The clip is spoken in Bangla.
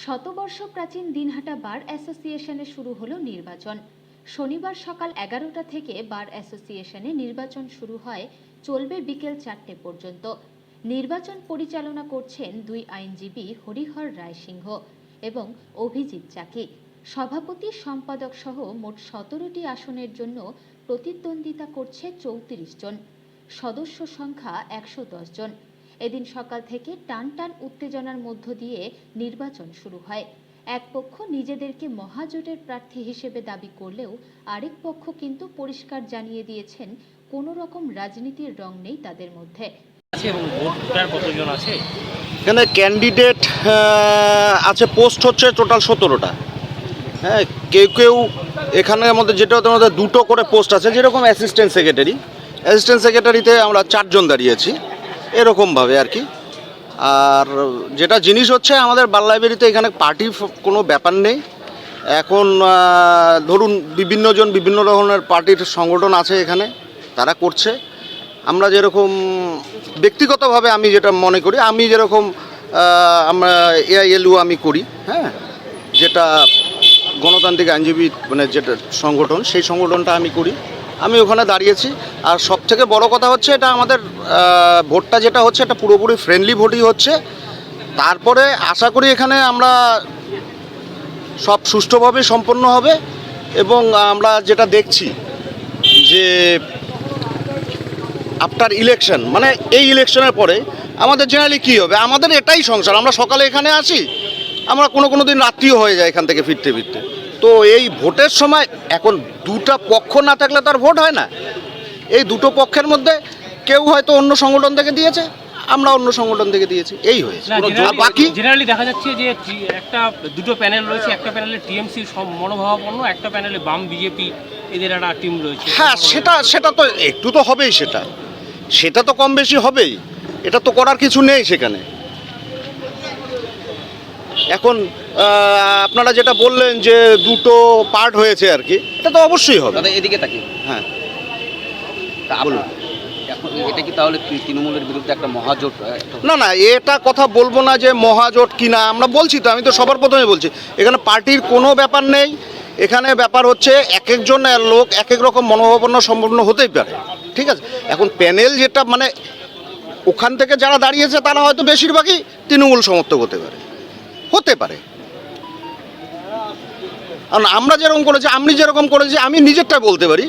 শতবর্ষ প্রাচীন দিনহাটা বার অ্যাসোসিয়েশনে শুরু হলো নির্বাচন। শনিবার সকাল 11টা থেকে বার অ্যাসোসিয়েশনে নির্বাচন শুরু হয়, চলবে বিকেল 4টে পর্যন্ত। নির্বাচন পরিচালনা করছেন দুই আইনজীবী হরিহর রায় সিংহ এবং অভিজিৎ চাকি। সভাপতি সম্পাদক সহ মোট 17টি আসনের জন্য প্রতিদ্বন্দ্বিতা করছে 34 জন। সদস্য সংখ্যা 110 জন। এদিন সকাল থেকে টান উত্তেজনার মধ্য দিয়ে নির্বাচন শুরু হয়। এক পক্ষ নিজেদেরকে মহাজোটের প্রার্থী হিসেবে দাবি করলেও আরেক পক্ষ কিন্তু পরিষ্কার জানিয়ে দিয়েছেন কোনো রকম রাজনীতির রং নেই তাদের মধ্যে। এখানে ক্যান্ডিডেট আছে, পোস্ট হচ্ছে টোটাল 17টা। হ্যাঁ, কেউ কেউ এখানের মধ্যে যেটা আমাদের 2টো করে পোস্ট আছে, যেরকম অ্যাসিস্ট্যান্ট সেক্রেটারিতে আমরা 4 জন দাঁড়িয়েছি, এরকমভাবে আর কি। আর যেটা জিনিস হচ্ছে, আমাদের বার লাইব্রেরিতে এখানে পার্টির কোনো ব্যাপার নেই। এখন ধরুন বিভিন্ন ধরনের পার্টির সংগঠন আছে এখানে, তারা করছে। আমরা যেরকম ব্যক্তিগতভাবে আমি যেটা মনে করি, আমি যেরকম আমরা AILU আমি করি, হ্যাঁ, যেটা গণতান্ত্রিক আইনজীবী মানে যেটা সংগঠন, সেই সংগঠনটা আমি করি, আমি ওখানে দাঁড়িয়েছি। আর সবথেকে বড় কথা হচ্ছে, এটা আমাদের ভোটটা যেটা হচ্ছে, এটা পুরোপুরি ফ্রেন্ডলি ভোটই হচ্ছে। তারপরে আশা করি এখানে আমরা সব সুষ্ঠুভাবে সম্পন্ন হবে। এবং আমরা যেটা দেখছি যে আফটার ইলেকশন, মানে এই ইলেকশনের পরে আমাদের জেনারেলি কী হবে, আমাদের এটাই সংসার। আমরা সকালে এখানে আসি, আমরা কোনো দিন রাত্রিও হয়ে যায় এখান থেকে ফিরতে। তো এই ভোটের সময় এখন দুটো পক্ষ না থাকলে তার ভোট হয় না। এই দুটো পক্ষের মধ্যে কেউ হয়তো অন্য সংগঠন থেকে দিয়েছে, আমরা অন্য সংগঠন থেকে দিয়েছি, এই হয়েছে। বাকি জেনারেলি দেখা যাচ্ছে যে দুটো প্যানেল রয়েছে, একটা প্যানেলে টিএমসি মনোভাবাপন্ন, একটা প্যানেলে বাম বিজেপি, এদের একটা টিম রয়েছে। হ্যাঁ, সেটা তো একটু তো হবেই, সেটা তো কম বেশি হবেই, এটা তো করার কিছু নেই সেখানে। এখন আপনারা যেটা বললেন যে দুটো পার্ট হয়েছে আর কি, এটা তো অবশ্যই হবে। এদিকে তাকিয়ে হ্যাঁ, বলুন, এটা কি তাহলে তৃণমূলের বিরুদ্ধে একটা মহাজোট? না, এটা কথা বলবো না যে মহাজোট কিনা, আমরা বলছি তো, আমি তো সবার প্রথমে বলছি, এখানে পার্টির কোনো ব্যাপার নেই। এখানে ব্যাপার হচ্ছে, এক একজন লোক এক এক রকম মনোভাবাপন্ন সম্পন্ন হতেই পারে, ঠিক আছে। এখন প্যানেল যেটা মানে ওখান থেকে যারা দাঁড়িয়েছে, তারা হয়তো বেশিরভাগই তৃণমূল সমর্থক হতে পারে। কারণ আমরা যেরকম করেছি, আমি নিজেরটা বলতে পারি।